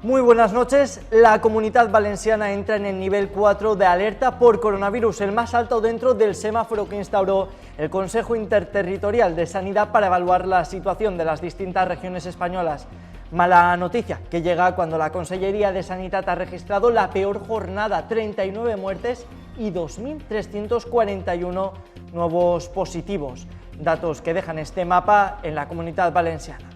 Muy buenas noches. La Comunitat Valenciana entra en el nivel 4 de alerta por coronavirus, el más alto dentro del semáforo que instauró el Consejo Interterritorial de Sanidad para evaluar la situación de las distintas regiones españolas. Mala noticia que llega cuando la Consellería de Sanidad ha registrado la peor jornada, 39 muertes y 2.341 nuevos positivos, datos que dejan este mapa en la Comunitat Valenciana.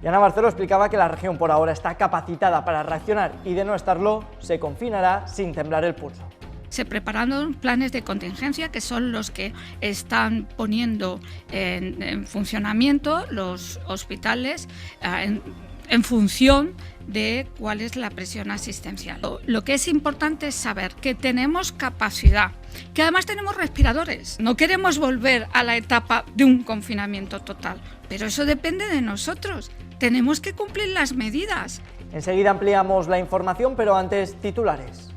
Y Ana Barceló explicaba que la región por ahora está capacitada para reaccionar y de no estarlo, se confinará sin temblar el pulso. Se prepararon planes de contingencia que son los que están poniendo en funcionamiento los hospitales en función de cuál es la presión asistencial. Lo que es importante es saber que tenemos capacidad, que además tenemos respiradores. No queremos volver a la etapa de un confinamiento total, pero eso depende de nosotros. Tenemos que cumplir las medidas. Enseguida ampliamos la información, pero antes titulares.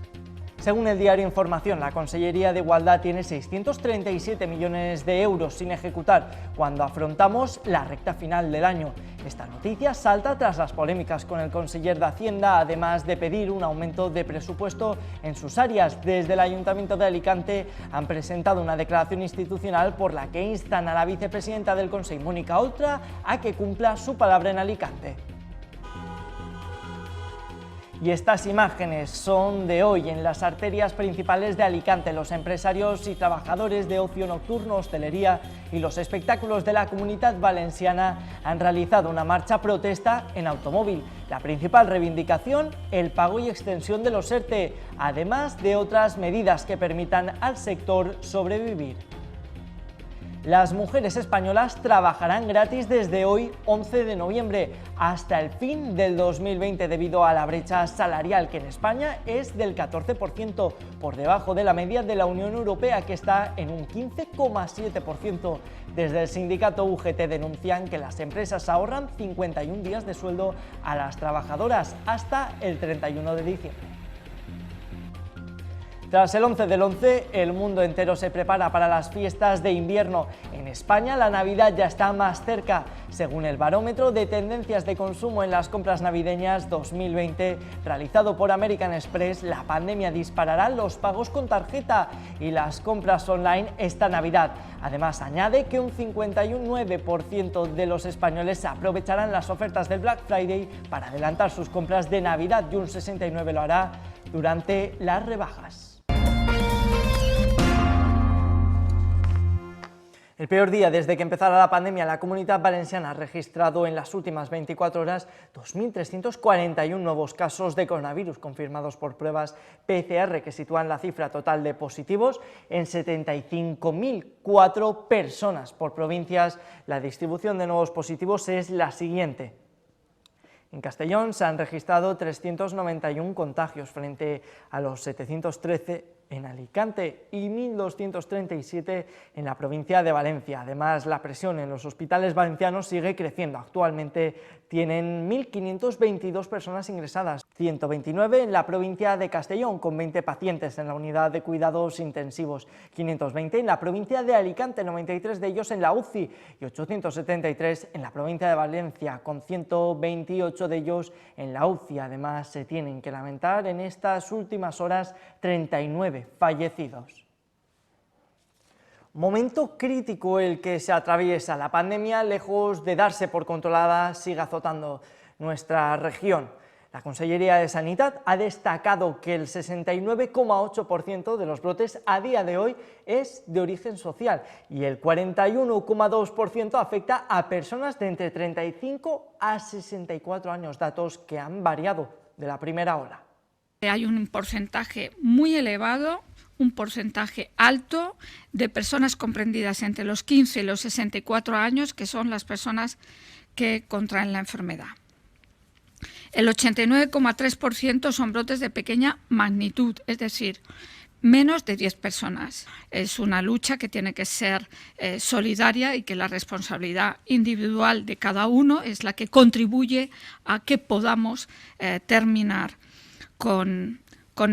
Según el diario Información, la Consellería de Igualdad tiene 637 millones de euros sin ejecutar cuando afrontamos la recta final del año. Esta noticia salta tras las polémicas con el conseller de Hacienda, además de pedir un aumento de presupuesto en sus áreas. Desde el Ayuntamiento de Alicante han presentado una declaración institucional por la que instan a la vicepresidenta del Consell, Mónica Oltra, a que cumpla su palabra en Alicante. Y estas imágenes son de hoy en las arterias principales de Alicante. Los empresarios y trabajadores de ocio nocturno, hostelería y los espectáculos de la Comunitat Valenciana han realizado una marcha protesta en automóvil. La principal reivindicación, el pago y extensión de los ERTE, además de otras medidas que permitan al sector sobrevivir. Las mujeres españolas trabajarán gratis desde hoy, 11 de noviembre, hasta el fin del 2020 debido a la brecha salarial que en España es del 14%, por debajo de la media de la Unión Europea que está en un 15,7%. Desde el sindicato UGT denuncian que las empresas ahorran 51 días de sueldo a las trabajadoras hasta el 31 de diciembre. Tras el 11 del 11, el mundo entero se prepara para las fiestas de invierno. En España la Navidad ya está más cerca. Según el barómetro de tendencias de consumo en las compras navideñas 2020, realizado por American Express, la pandemia disparará los pagos con tarjeta y las compras online esta Navidad. Además, añade que un 59% de los españoles aprovecharán las ofertas del Black Friday para adelantar sus compras de Navidad y un 69% lo hará durante las rebajas. El peor día desde que empezara la pandemia, la Comunitat Valenciana ha registrado en las últimas 24 horas 2.341 nuevos casos de coronavirus confirmados por pruebas PCR que sitúan la cifra total de positivos en 75.004 personas. Por provincias, la distribución de nuevos positivos es la siguiente. En Castellón se han registrado 391 contagios frente a los 713 en Alicante y 1.237 en la provincia de Valencia. Además, la presión en los hospitales valencianos sigue creciendo. Actualmente tienen 1.522 personas ingresadas, 129 en la provincia de Castellón, con 20 pacientes en la unidad de cuidados intensivos, 520 en la provincia de Alicante, 93 de ellos en la UCI y 873 en la provincia de Valencia, con 128 de ellos en la UCI. Además, se tienen que lamentar en estas últimas horas 39 fallecidos. Momento crítico el que se atraviesa. La pandemia, lejos de darse por controlada, sigue azotando nuestra región. La Consellería de Sanidad ha destacado que el 69,8% de los brotes a día de hoy es de origen social y el 41,2% afecta a personas de entre 35 a 64 años, datos que han variado de la primera ola. Hay un porcentaje muy elevado, un porcentaje alto de personas comprendidas entre los 15 y los 64 años, que son las personas que contraen la enfermedad. El 89,3% son brotes de pequeña magnitud, es decir, menos de 10 personas. Es una lucha que tiene que ser solidaria y que la responsabilidad individual de cada uno es la que contribuye a que podamos terminar con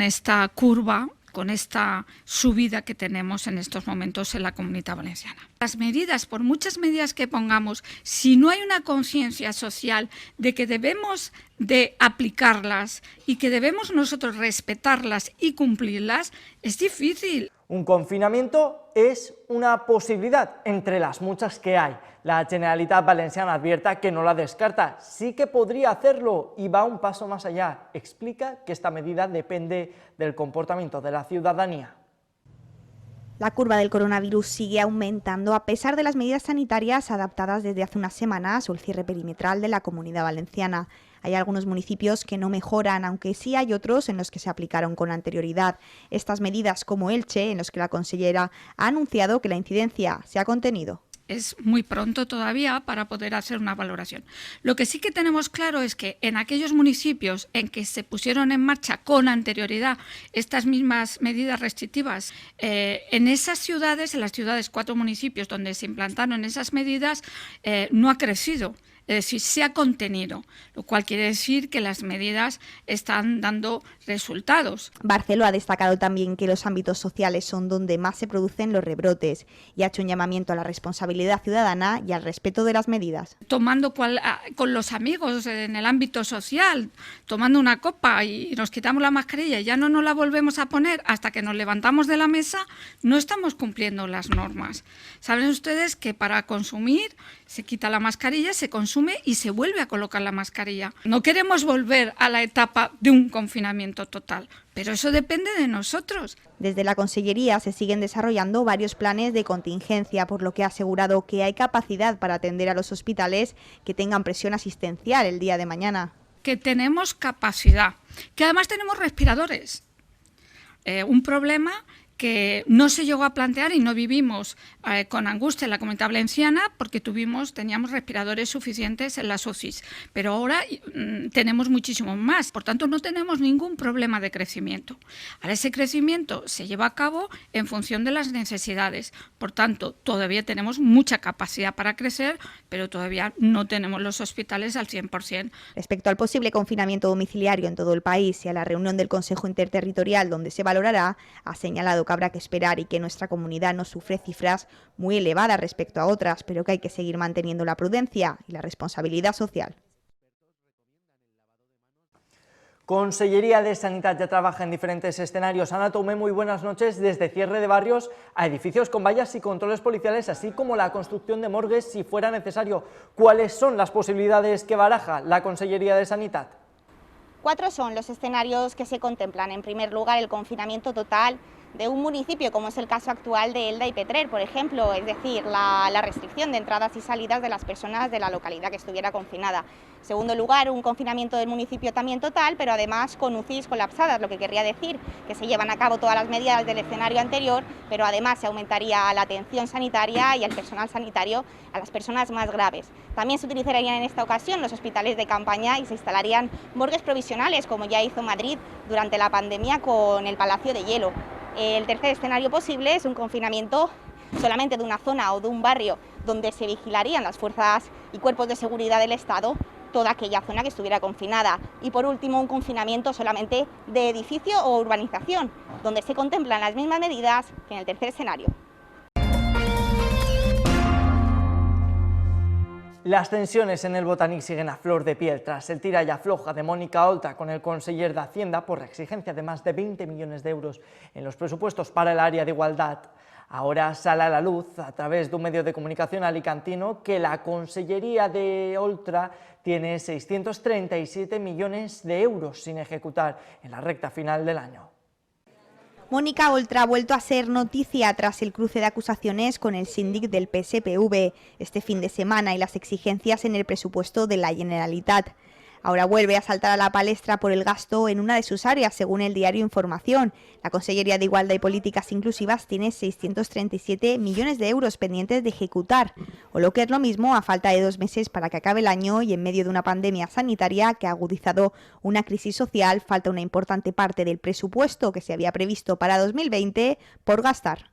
esta curva con esta subida que tenemos en estos momentos en la Comunidad Valenciana. Las medidas, por muchas medidas que pongamos, si no hay una conciencia social de que debemos de aplicarlas y que debemos nosotros respetarlas y cumplirlas, es difícil. Un confinamiento es una posibilidad entre las muchas que hay. La Generalitat Valenciana advierte que no la descarta, sí que podría hacerlo y va un paso más allá. Explica que esta medida depende del comportamiento de la ciudadanía. La curva del coronavirus sigue aumentando a pesar de las medidas sanitarias adaptadas desde hace unas semanas o el cierre perimetral de la Comunidad Valenciana. Hay algunos municipios que no mejoran, aunque sí hay otros en los que se aplicaron con anterioridad. Estas medidas, como Elche, en los que la consellera ha anunciado que la incidencia se ha contenido. Es muy pronto todavía para poder hacer una valoración. Lo que sí que tenemos claro es que en aquellos municipios en que se pusieron en marcha con anterioridad estas mismas medidas restrictivas, en esas ciudades, en las ciudades, 4 municipios donde se implantaron esas medidas, no ha crecido. Es decir, se ha contenido, lo cual quiere decir que las medidas están dando resultados. Barceló ha destacado también que los ámbitos sociales son donde más se producen los rebrotes y ha hecho un llamamiento a la responsabilidad ciudadana y al respeto de las medidas. Tomando con los amigos en el ámbito social, tomando una copa y nos quitamos la mascarilla y ya no nos la volvemos a poner hasta que nos levantamos de la mesa, no estamos cumpliendo las normas. Saben ustedes que para consumir se quita la mascarilla, se consume y se vuelve a colocar la mascarilla. No queremos volver a la etapa de un confinamiento total, pero eso depende de nosotros. Desde la Consellería se siguen desarrollando varios planes de contingencia, por lo que ha asegurado que hay capacidad para atender a los hospitales que tengan presión asistencial el día de mañana. Que tenemos capacidad, que además tenemos respiradores. Un problema que no se llegó a plantear y no vivimos con angustia en la Comunidad Valenciana porque teníamos respiradores suficientes en las UCIs, pero ahora tenemos muchísimos más, por tanto no tenemos ningún problema de crecimiento. Ahora ese crecimiento se lleva a cabo en función de las necesidades, por tanto todavía tenemos mucha capacidad para crecer, pero todavía no tenemos los hospitales al 100%. Respecto al posible confinamiento domiciliario en todo el país y a la reunión del Consejo Interterritorial donde se valorará, ha señalado que habrá que esperar y que nuestra comunidad no sufre cifras muy elevadas respecto a otras, pero que hay que seguir manteniendo la prudencia y la responsabilidad social. Consellería de Sanidad ya trabaja en diferentes escenarios. Ana Tomé, muy buenas noches. Desde cierre de barrios a edificios con vallas y controles policiales, así como la construcción de morgues si fuera necesario. ¿Cuáles son las posibilidades que baraja la Consellería de Sanidad? 4 son los escenarios que se contemplan. En primer lugar, el confinamiento total de un municipio, como es el caso actual de Elda y Petrer, por ejemplo, es decir, la restricción de entradas y salidas de las personas de la localidad que estuviera confinada. En segundo lugar, un confinamiento del municipio también total, pero además con UCIs colapsadas, lo que querría decir que se llevan a cabo todas las medidas del escenario anterior, pero además se aumentaría la atención sanitaria y el personal sanitario a las personas más graves. También se utilizarían en esta ocasión los hospitales de campaña y se instalarían morgues provisionales, como ya hizo Madrid durante la pandemia con el Palacio de Hielo. El tercer escenario posible es un confinamiento solamente de una zona o de un barrio donde se vigilarían las fuerzas y cuerpos de seguridad del Estado toda aquella zona que estuviera confinada. Y por último, un confinamiento solamente de edificio o urbanización, donde se contemplan las mismas medidas que en el tercer escenario. Las tensiones en el Botanic siguen a flor de piel tras el tira y afloja de Mónica Oltra con el conseller de Hacienda por la exigencia de más de 20 millones de euros en los presupuestos para el área de igualdad. Ahora sale a la luz, a través de un medio de comunicación alicantino, que la consellería de Oltra tiene 637 millones de euros sin ejecutar en la recta final del año. Mónica Oltra ha vuelto a ser noticia tras el cruce de acusaciones con el síndic del PSPV este fin de semana y las exigencias en el presupuesto de la Generalitat. Ahora vuelve a saltar a la palestra por el gasto en una de sus áreas, según el diario Información. La Consellería de Igualdad y Políticas Inclusivas tiene 637 millones de euros pendientes de ejecutar, o lo que es lo mismo, a falta de 2 meses para que acabe el año y en medio de una pandemia sanitaria que ha agudizado una crisis social, falta una importante parte del presupuesto que se había previsto para 2020 por gastar.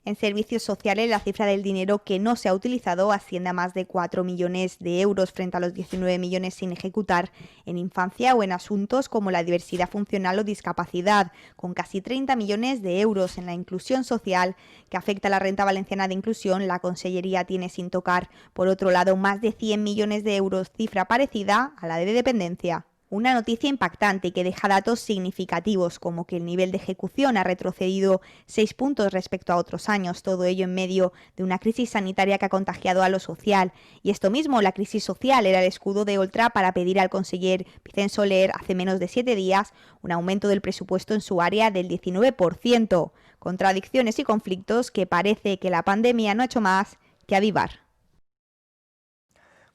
En servicios sociales, la cifra del dinero que no se ha utilizado asciende a más de 4 millones de euros frente a los 19 millones sin ejecutar en infancia o en asuntos como la diversidad funcional o discapacidad, con casi 30 millones de euros. En la inclusión social, que afecta a la renta valenciana de inclusión, la Consellería tiene sin tocar, por otro lado, más de 100 millones de euros, cifra parecida a la de dependencia. Una noticia impactante que deja datos significativos, como que el nivel de ejecución ha retrocedido 6 puntos respecto a otros años, todo ello en medio de una crisis sanitaria que ha contagiado a lo social. Y esto mismo, la crisis social, era el escudo de Oltra para pedir al conseller Vicent Soler hace menos de 7 días un aumento del presupuesto en su área del 19%. Contradicciones y conflictos que parece que la pandemia no ha hecho más que avivar.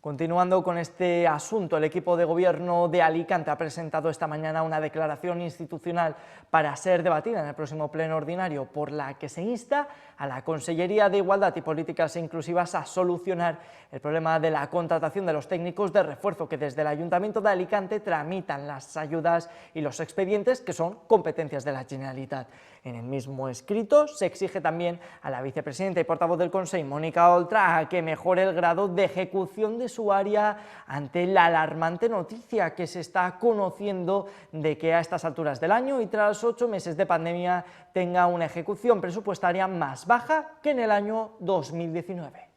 Continuando con este asunto, el equipo de gobierno de Alicante ha presentado esta mañana una declaración institucional para ser debatida en el próximo pleno ordinario, por la que se insta a la Consellería de Igualdad y Políticas Inclusivas a solucionar el problema de la contratación de los técnicos de refuerzo que desde el Ayuntamiento de Alicante tramitan las ayudas y los expedientes que son competencias de la Generalitat. En el mismo escrito se exige también a la vicepresidenta y portavoz del Consejo, Mónica Oltra, a que mejore el grado de ejecución de su área ante la alarmante noticia que se está conociendo de que a estas alturas del año y tras 8 meses de pandemia tenga una ejecución presupuestaria más baja que en el año 2019.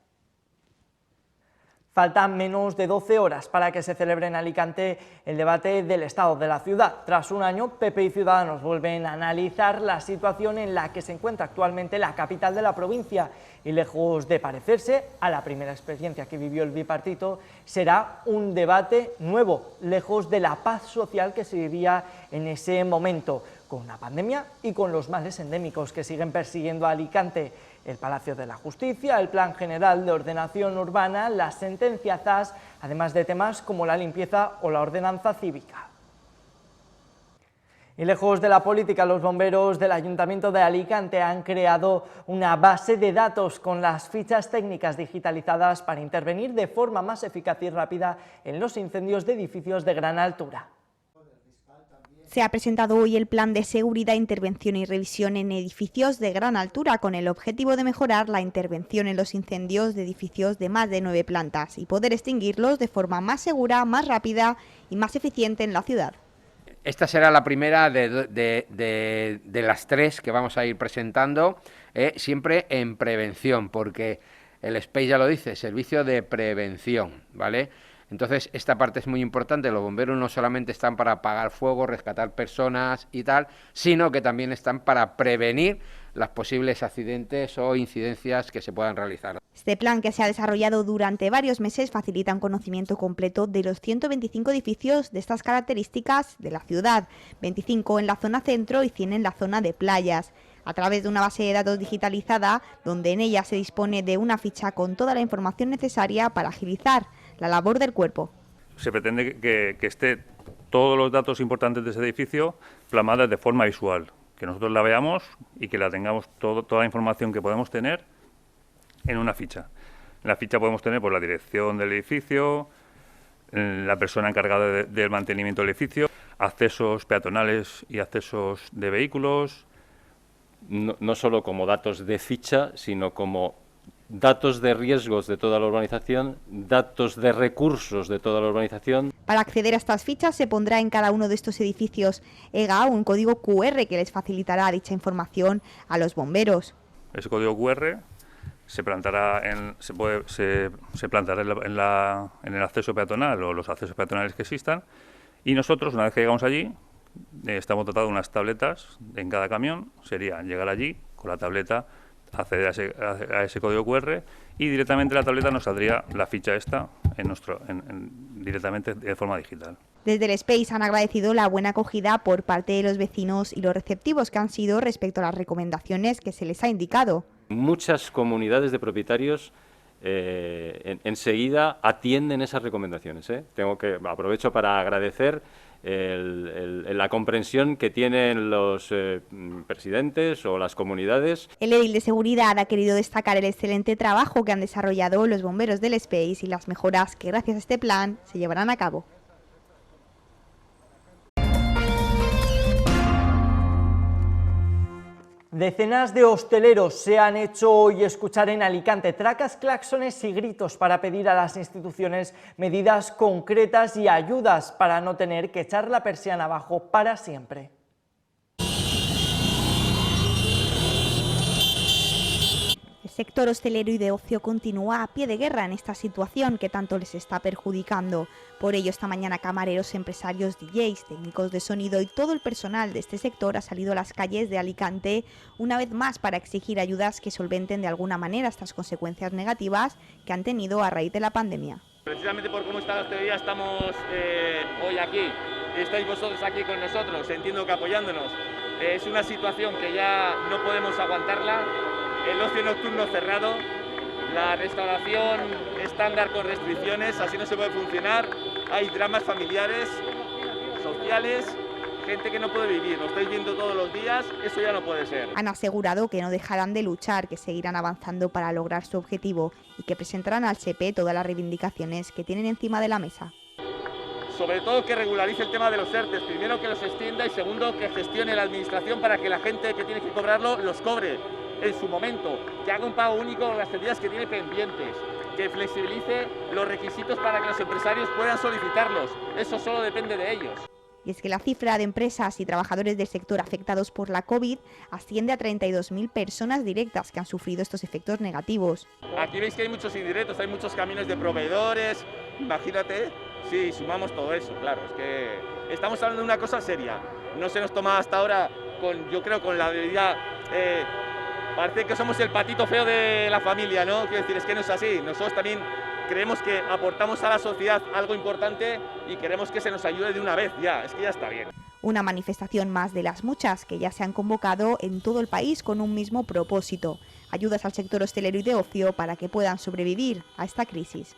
Faltan menos de 12 horas para que se celebre en Alicante el debate del estado de la ciudad. Tras un año, PP y Ciudadanos vuelven a analizar la situación en la que se encuentra actualmente la capital de la provincia y, lejos de parecerse a la primera experiencia que vivió el bipartito, será un debate nuevo, lejos de la paz social que se vivía en ese momento, con una pandemia y con los males endémicos que siguen persiguiendo a Alicante: el Palacio de la Justicia, el Plan General de Ordenación Urbana, la sentencia ZAS, además de temas como la limpieza o la ordenanza cívica. Y lejos de la política, los bomberos del Ayuntamiento de Alicante han creado una base de datos con las fichas técnicas digitalizadas para intervenir de forma más eficaz y rápida en los incendios de edificios de gran altura. Se ha presentado hoy el Plan de Seguridad, Intervención y Revisión en edificios de gran altura, con el objetivo de mejorar la intervención en los incendios de edificios de más de 9 plantas y poder extinguirlos de forma más segura, más rápida y más eficiente en la ciudad. Esta será la primera de las 3 que vamos a ir presentando, siempre en prevención, porque el SPEI ya lo dice, servicio de prevención, ¿vale? Entonces, esta parte es muy importante. Los bomberos no solamente están para apagar fuego, rescatar personas y tal, sino que también están para prevenir los posibles accidentes o incidencias que se puedan realizar. Este plan, que se ha desarrollado durante varios meses, facilita un conocimiento completo de los 125 edificios de estas características de la ciudad, 25 en la zona centro y 100 en la zona de playas, a través de una base de datos digitalizada, donde en ella se dispone de una ficha con toda la información necesaria para agilizar la labor del cuerpo. Se pretende que esté todos los datos importantes de ese edificio plasmados de forma visual, que nosotros la veamos y que la tengamos toda la información que podemos tener en una ficha. En la ficha podemos tener la dirección del edificio, la persona encargada del mantenimiento del edificio, accesos peatonales y accesos de vehículos. No solo como datos de ficha, sino como datos de riesgos de toda la urbanización, datos de recursos de toda la urbanización. Para acceder a estas fichas se pondrá en cada uno de estos edificios EGA un código QR que les facilitará dicha información a los bomberos. Ese código QR se plantará en el acceso peatonal o los accesos peatonales que existan, y nosotros, una vez que llegamos allí, estamos dotados de unas tabletas en cada camión. Sería llegar allí con la tableta, acceder a ese código QR, y directamente la tableta nos saldría la ficha esta directamente de forma digital. Desde el Space han agradecido la buena acogida por parte de los vecinos y los receptivos que han sido respecto a las recomendaciones que se les ha indicado. Muchas comunidades de propietarios enseguida atienden esas recomendaciones. Aprovecho para agradecer la comprensión que tienen los presidentes o las comunidades. El edil de seguridad ha querido destacar el excelente trabajo que han desarrollado los bomberos del Space y las mejoras que gracias a este plan se llevarán a cabo. Decenas de hosteleros se han hecho hoy escuchar en Alicante, tracas, claxones y gritos para pedir a las instituciones medidas concretas y ayudas para no tener que echar la persiana abajo para siempre. El sector hostelero y de ocio continúa a pie de guerra en esta situación que tanto les está perjudicando. Por ello, esta mañana camareros, empresarios, DJs, técnicos de sonido y todo el personal de este sector ha salido a las calles de Alicante una vez más para exigir ayudas que solventen de alguna manera estas consecuencias negativas que han tenido a raíz de la pandemia. Precisamente por cómo está la hostelería estamos hoy aquí. Estáis vosotros aquí con nosotros, entiendo que apoyándonos. Es una situación que ya no podemos aguantarla. El ocio nocturno cerrado, la restauración estándar con restricciones, así no se puede funcionar. Hay dramas familiares, sociales, gente que no puede vivir, lo estáis viendo todos los días, eso ya no puede ser. Han asegurado que no dejarán de luchar, que seguirán avanzando para lograr su objetivo y que presentarán al SEPE todas las reivindicaciones que tienen encima de la mesa. Sobre todo que regularice el tema de los ERTEs, primero que los extienda y segundo que gestione la administración para que la gente que tiene que cobrarlo los cobre en su momento, que haga un pago único de las medidas que tiene pendientes, que flexibilice los requisitos para que los empresarios puedan solicitarlos, eso solo depende de ellos. Y es que la cifra de empresas y trabajadores del sector afectados por la COVID asciende a 32.000 personas directas que han sufrido estos efectos negativos. Aquí veis que hay muchos indirectos, hay muchos caminos de proveedores, imagínate, si sumamos todo eso, claro, es que estamos hablando de una cosa seria, no se nos toma hasta ahora, yo creo, con la debida... Parece que somos el patito feo de la familia, ¿no? Quiero decir, es que no es así. Nosotros también creemos que aportamos a la sociedad algo importante y queremos que se nos ayude de una vez ya. Es que ya está bien. Una manifestación más de las muchas que ya se han convocado en todo el país con un mismo propósito: ayudas al sector hostelero y de ocio para que puedan sobrevivir a esta crisis.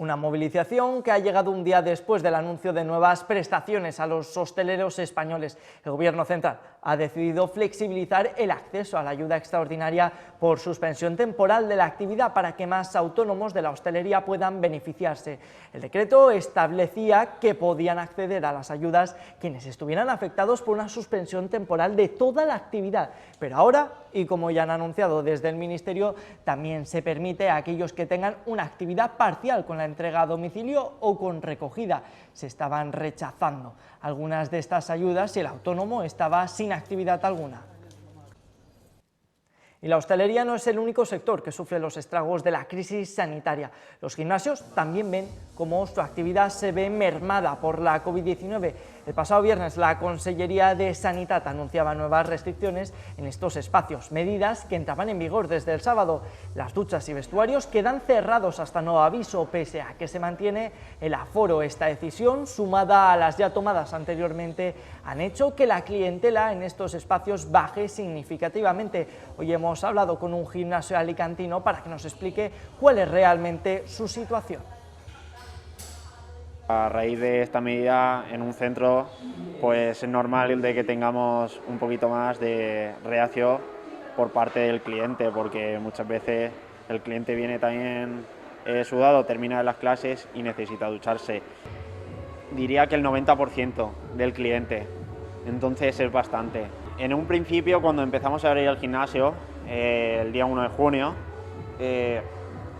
Una movilización que ha llegado un día después del anuncio de nuevas prestaciones a los hosteleros españoles. El Gobierno central ha decidido flexibilizar el acceso a la ayuda extraordinaria por suspensión temporal de la actividad para que más autónomos de la hostelería puedan beneficiarse. El decreto establecía que podían acceder a las ayudas quienes estuvieran afectados por una suspensión temporal de toda la actividad, pero ahora, y como ya han anunciado desde el Ministerio, también se permite a aquellos que tengan una actividad parcial con la entrega a domicilio o con recogida. Se estaban rechazando algunas de estas ayudas si el autónomo estaba sin actividad alguna. Y la hostelería no es el único sector que sufre los estragos de la crisis sanitaria. Los gimnasios también ven cómo su actividad se ve mermada por la COVID-19. El pasado viernes la Consellería de Sanidad anunciaba nuevas restricciones en estos espacios, medidas que entraban en vigor desde el sábado. Las duchas y vestuarios quedan cerrados hasta nuevo aviso, pese a que se mantiene el aforo. Esta decisión, sumada a las ya tomadas anteriormente, han hecho que la clientela en estos espacios baje significativamente. Hoy hemos hablado con un gimnasio alicantino para que nos explique cuál es realmente su situación. A raíz de esta medida en un centro, pues es normal de que tengamos un poquito más de reacción por parte del cliente, porque muchas veces el cliente viene también sudado, termina las clases y necesita ducharse. Diría que el 90% del cliente, entonces es bastante. En un principio, cuando empezamos a abrir el gimnasio, el día 1 de junio,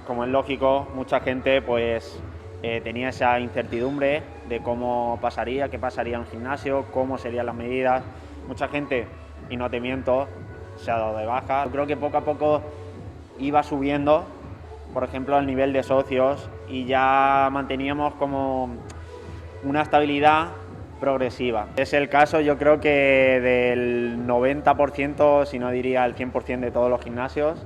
como es lógico, mucha gente pues tenía esa incertidumbre de cómo pasaría, qué pasaría en el gimnasio, cómo serían las medidas. Mucha gente, y no te miento, se ha dado de baja. Yo creo que poco a poco iba subiendo, por ejemplo, el nivel de socios, y ya manteníamos como una estabilidad progresiva. Es el caso, yo creo que del 90%, si no diría el 100% de todos los gimnasios.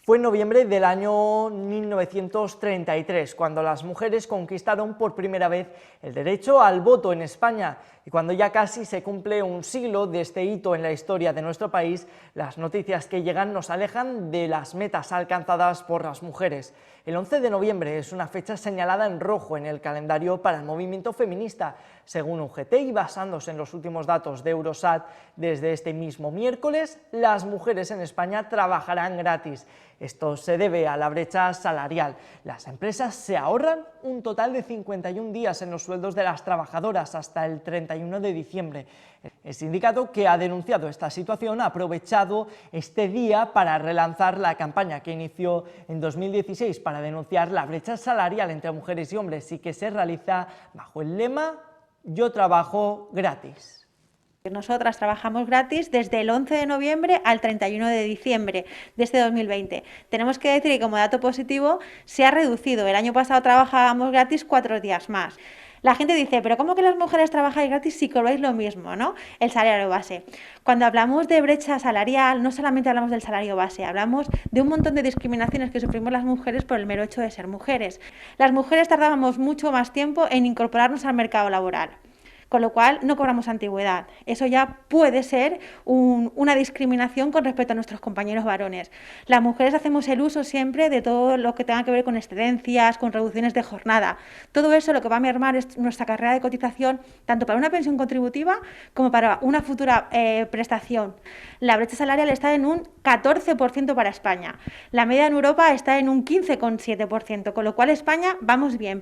Fue en noviembre del año 1933 cuando las mujeres conquistaron por primera vez el derecho al voto en España, y cuando ya casi se cumple un siglo de este hito en la historia de nuestro país, las noticias que llegan nos alejan de las metas alcanzadas por las mujeres. El 11 de noviembre es una fecha señalada en rojo en el calendario para el movimiento feminista. Según UGT y basándose en los últimos datos de Eurostat, desde este mismo miércoles las mujeres en España trabajarán gratis. Esto se debe a la brecha salarial. Las empresas se ahorran un total de 51 días en los sueldos de las trabajadoras hasta el 31 de diciembre. El sindicato, que ha denunciado esta situación, ha aprovechado este día para relanzar la campaña que inició en 2016 para denunciar la brecha salarial entre mujeres y hombres y que se realiza bajo el lema "Yo trabajo gratis". Nosotras trabajamos gratis desde el 11 de noviembre al 31 de diciembre de este 2020. Tenemos que decir que como dato positivo se ha reducido. El año pasado trabajábamos gratis 4 días más. La gente dice, pero ¿cómo que las mujeres trabajáis gratis si cobráis lo mismo, ¿no? El salario base. Cuando hablamos de brecha salarial, no solamente hablamos del salario base, hablamos de un montón de discriminaciones que sufrimos las mujeres por el mero hecho de ser mujeres. Las mujeres tardábamos mucho más tiempo en incorporarnos al mercado laboral, con lo cual no cobramos antigüedad. Eso ya puede ser una discriminación con respecto a nuestros compañeros varones. Las mujeres hacemos el uso siempre de todo lo que tenga que ver con excedencias, con reducciones de jornada. Todo eso lo que va a mermar es nuestra carrera de cotización, tanto para una pensión contributiva como para una futura prestación. La brecha salarial está en un 14% para España. La media en Europa está en un 15,7%, con lo cual España vamos bien.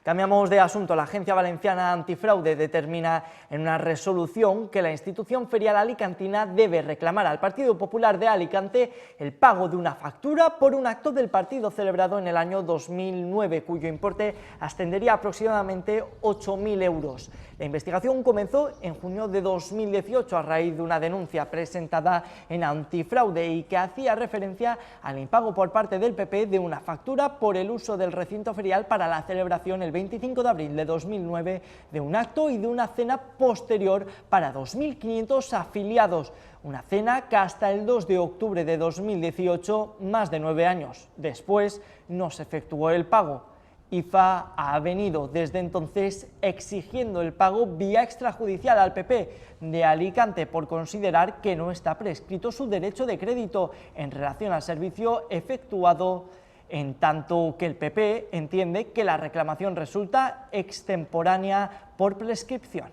Cambiamos de asunto. La Agencia Valenciana Antifraude determina en una resolución que la institución ferial alicantina debe reclamar al Partido Popular de Alicante el pago de una factura por un acto del partido celebrado en el año 2009, cuyo importe ascendería a aproximadamente 8.000 euros. La investigación comenzó en junio de 2018 a raíz de una denuncia presentada en Antifraude y que hacía referencia al impago por parte del PP de una factura por el uso del recinto ferial para la celebración el 25 de abril de 2009 de un acto y de una cena posterior para 2.500 afiliados. Una cena que hasta el 2 de octubre de 2018, más de 9 años después, no se efectuó el pago. IFA ha venido desde entonces exigiendo el pago vía extrajudicial al PP de Alicante por considerar que no está prescrito su derecho de crédito en relación al servicio efectuado, en tanto que el PP entiende que la reclamación resulta extemporánea por prescripción.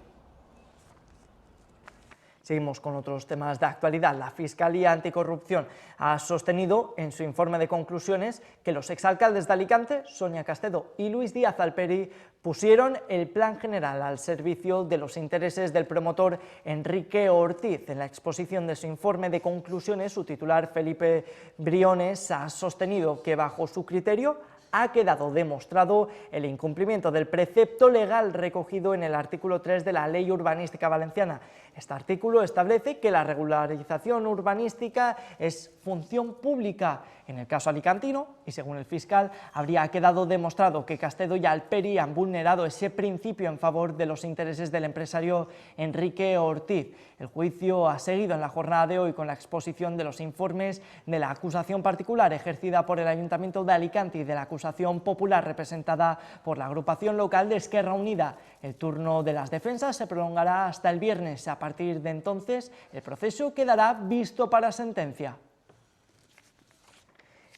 Seguimos con otros temas de actualidad. La Fiscalía Anticorrupción ha sostenido en su informe de conclusiones que los exalcaldes de Alicante, Sonia Castedo y Luis Díaz Alperi, pusieron el plan general al servicio de los intereses del promotor Enrique Ortiz. En la exposición de su informe de conclusiones, su titular Felipe Briones ha sostenido que bajo su criterio ha quedado demostrado el incumplimiento del precepto legal recogido en el artículo 3 de la Ley Urbanística Valenciana. Este artículo establece que la regularización urbanística es función pública. En el caso alicantino, y según el fiscal, habría quedado demostrado que Castedo y Alperi han vulnerado ese principio en favor de los intereses del empresario Enrique Ortiz. El juicio ha seguido en la jornada de hoy con la exposición de los informes de la acusación particular ejercida por el Ayuntamiento de Alicante y de la acusación popular representada por la agrupación local de Esquerra Unida. El turno de las defensas se prolongará hasta el viernes. A partir de entonces, el proceso quedará visto para sentencia.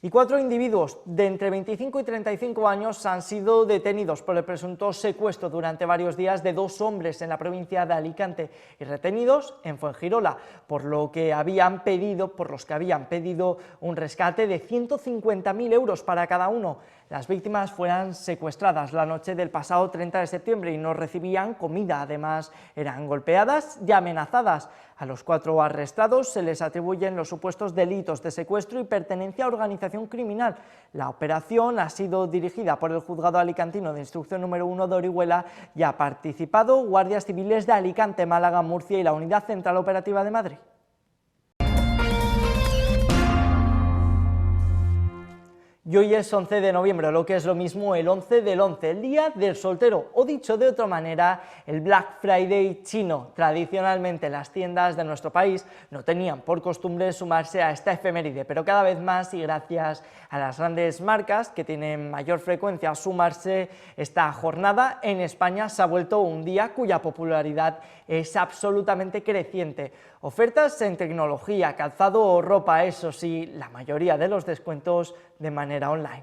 Y 4 individuos de entre 25 y 35 años han sido detenidos por el presunto secuestro durante varios días de 2 hombres en la provincia de Alicante y retenidos en Fuengirola, por los que habían pedido un rescate de 150.000 euros para cada uno. Las víctimas fueron secuestradas la noche del pasado 30 de septiembre y no recibían comida, además eran golpeadas y amenazadas. A los 4 arrestados se les atribuyen los supuestos delitos de secuestro y pertenencia a organización criminal. La operación ha sido dirigida por el Juzgado Alicantino de Instrucción número 1 de Orihuela y ha participado guardias civiles de Alicante, Málaga, Murcia y la Unidad Central Operativa de Madrid. Y hoy es 11 de noviembre, lo que es lo mismo el 11 del 11, el día del soltero, o dicho de otra manera, el Black Friday chino. Tradicionalmente las tiendas de nuestro país no tenían por costumbre sumarse a esta efeméride, pero cada vez más y gracias a las grandes marcas que tienen mayor frecuencia a sumarse, esta jornada en España se ha vuelto un día cuya popularidad es absolutamente creciente. Ofertas en tecnología, calzado o ropa, eso sí, la mayoría de los descuentos de manera online.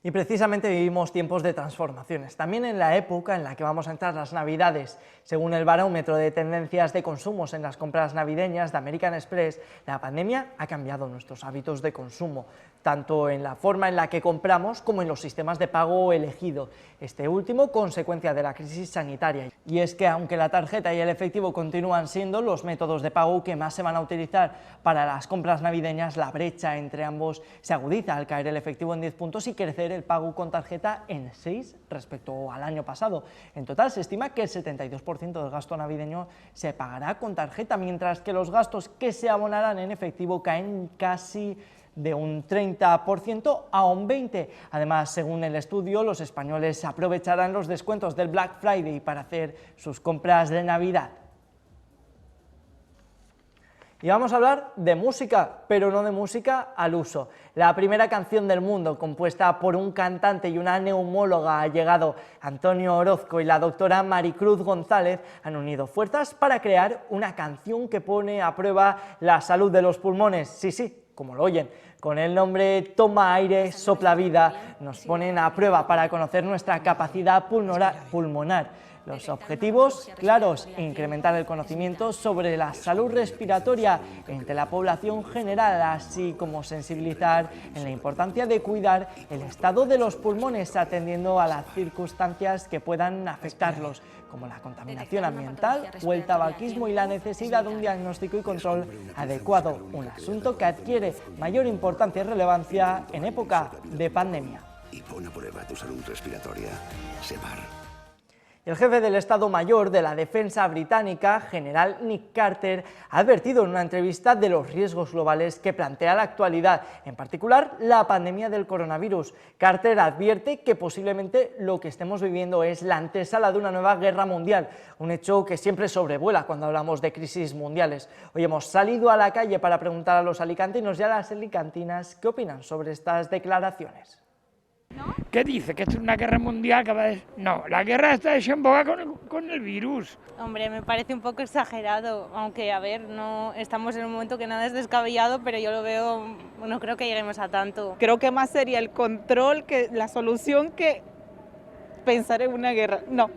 Y precisamente vivimos tiempos de transformaciones, también en la época en la que vamos a entrar las Navidades. Según el barómetro de tendencias de consumos en las compras navideñas de American Express, la pandemia ha cambiado nuestros hábitos de consumo, tanto en la forma en la que compramos como en los sistemas de pago elegido. Este último, consecuencia de la crisis sanitaria. Y es que aunque la tarjeta y el efectivo continúan siendo los métodos de pago que más se van a utilizar para las compras navideñas, la brecha entre ambos se agudiza al caer el efectivo en 10 puntos y crecer el pago con tarjeta en 6 respecto al año pasado. En total se estima que el 72% del gasto navideño se pagará con tarjeta, mientras que los gastos que se abonarán en efectivo caen casi de un 30% a un 20%. Además, según el estudio, los españoles aprovecharán los descuentos del Black Friday para hacer sus compras de Navidad. Y vamos a hablar de música, pero no de música al uso. La primera canción del mundo, compuesta por un cantante y una neumóloga, ha llegado. Antonio Orozco y la doctora Maricruz González han unido fuerzas para crear una canción que pone a prueba la salud de los pulmones. Sí, como lo oyen. Con el nombre Toma aire, sopla vida, nos ponen a prueba para conocer nuestra capacidad pulmonar. Los objetivos claros: incrementar el conocimiento sobre la salud respiratoria entre la población general, así como sensibilizar en la importancia de cuidar el estado de los pulmones atendiendo a las circunstancias que puedan afectarlos, como la contaminación ambiental o el tabaquismo, y la necesidad de un diagnóstico y control adecuado, un asunto que adquiere mayor importancia y relevancia en época de pandemia. Y pon a prueba tu salud respiratoria. SEPAR. El jefe del Estado Mayor de la Defensa británica, general Nick Carter, ha advertido en una entrevista de los riesgos globales que plantea la actualidad, en particular la pandemia del coronavirus. Carter advierte que posiblemente lo que estemos viviendo es la antesala de una nueva guerra mundial, un hecho que siempre sobrevuela cuando hablamos de crisis mundiales. Hoy hemos salido a la calle para preguntar a los alicantinos y a las alicantinas qué opinan sobre estas declaraciones. ¿Qué dice? ¿Que esto es una guerra mundial? No, la guerra está hecha en boga con el virus. Hombre, me parece un poco exagerado, aunque, a ver, no estamos en un momento que nada es descabellado, pero yo lo veo, no creo que lleguemos a tanto. Creo que más sería el control que la solución que pensar en una guerra. No,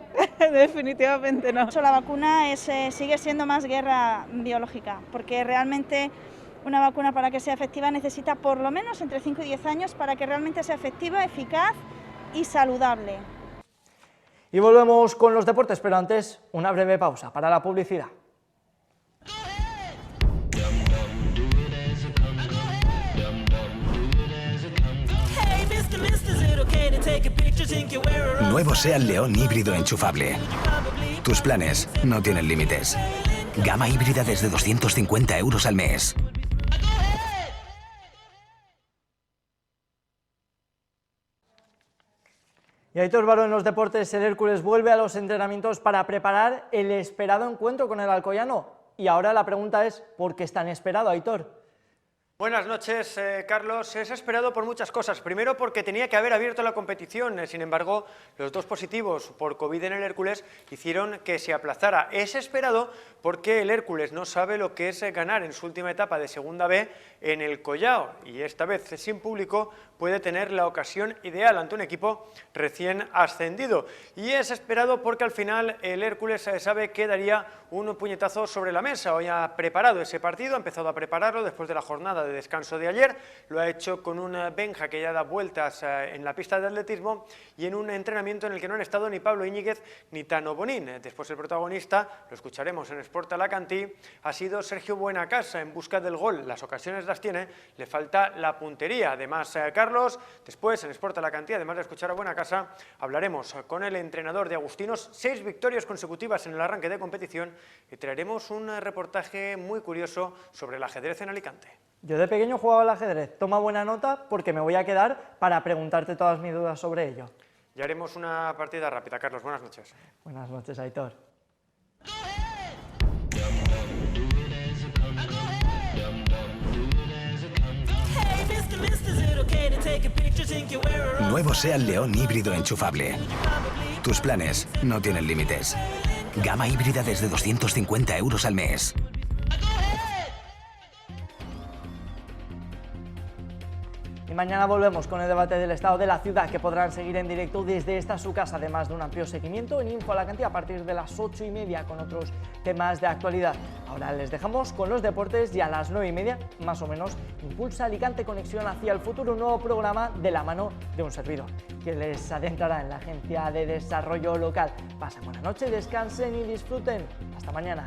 definitivamente no. La vacuna sigue siendo más guerra biológica, porque realmente una vacuna, para que sea efectiva, necesita por lo menos entre 5 y 10 años para que realmente sea efectiva, eficaz y saludable. Y volvemos con los deportes, pero antes una breve pausa para la publicidad. Nuevo SEAT León híbrido enchufable. Tus planes no tienen límites. Gama híbrida desde 250 € al mes. Y Aitor Baró en los deportes. El Hércules vuelve a los entrenamientos para preparar el esperado encuentro con el Alcoyano. Y ahora la pregunta es, ¿por qué es tan esperado, Aitor? Buenas noches, Carlos. Es esperado por muchas cosas. Primero, porque tenía que haber abierto la competición. Sin embargo, los 2 positivos por COVID en el Hércules hicieron que se aplazara. Es esperado porque el Hércules no sabe lo que es ganar en su última etapa de Segunda B en el Collao, y esta vez sin público puede tener la ocasión ideal ante un equipo recién ascendido. Y es esperado porque al final el Hércules sabe que daría un puñetazo sobre la mesa. Hoy ha preparado ese partido, ha empezado a prepararlo después de la jornada de descanso de ayer. Lo ha hecho con un Benja que ya da vueltas en la pista de atletismo y en un entrenamiento en el que no han estado ni Pablo Íñiguez ni Tano Bonín. Después el protagonista, lo escucharemos en Sport Alacantí, ha sido Sergio Buenacasa en busca del gol. Las ocasiones las tiene, le falta la puntería. Además, Carlos, después en Sport Alacantí, además de escuchar a Buenacasa, hablaremos con el entrenador de Agustinos, 6 victorias consecutivas en el arranque de competición, y traeremos un reportaje muy curioso sobre el ajedrez en Alicante. Yo de pequeño jugaba al ajedrez. Toma buena nota porque me voy a quedar para preguntarte todas mis dudas sobre ello. Ya haremos una partida rápida. Carlos, buenas noches. Buenas noches, Aitor. Nuevo SEAT León híbrido enchufable. Tus planes no tienen límites. Gama híbrida desde 250 € al mes. Mañana volvemos con el debate del estado de la ciudad, que podrán seguir en directo desde esta su casa, además de un amplio seguimiento en Info Alicante a partir de las 8:30 con otros temas de actualidad. Ahora les dejamos con los deportes y a las 9:30, más o menos, Impulsa Alicante Conexión hacia el futuro, un nuevo programa de la mano de un servidor, que les adentrará en la Agencia de Desarrollo Local. Pasen buena noche, descansen y disfruten. Hasta mañana.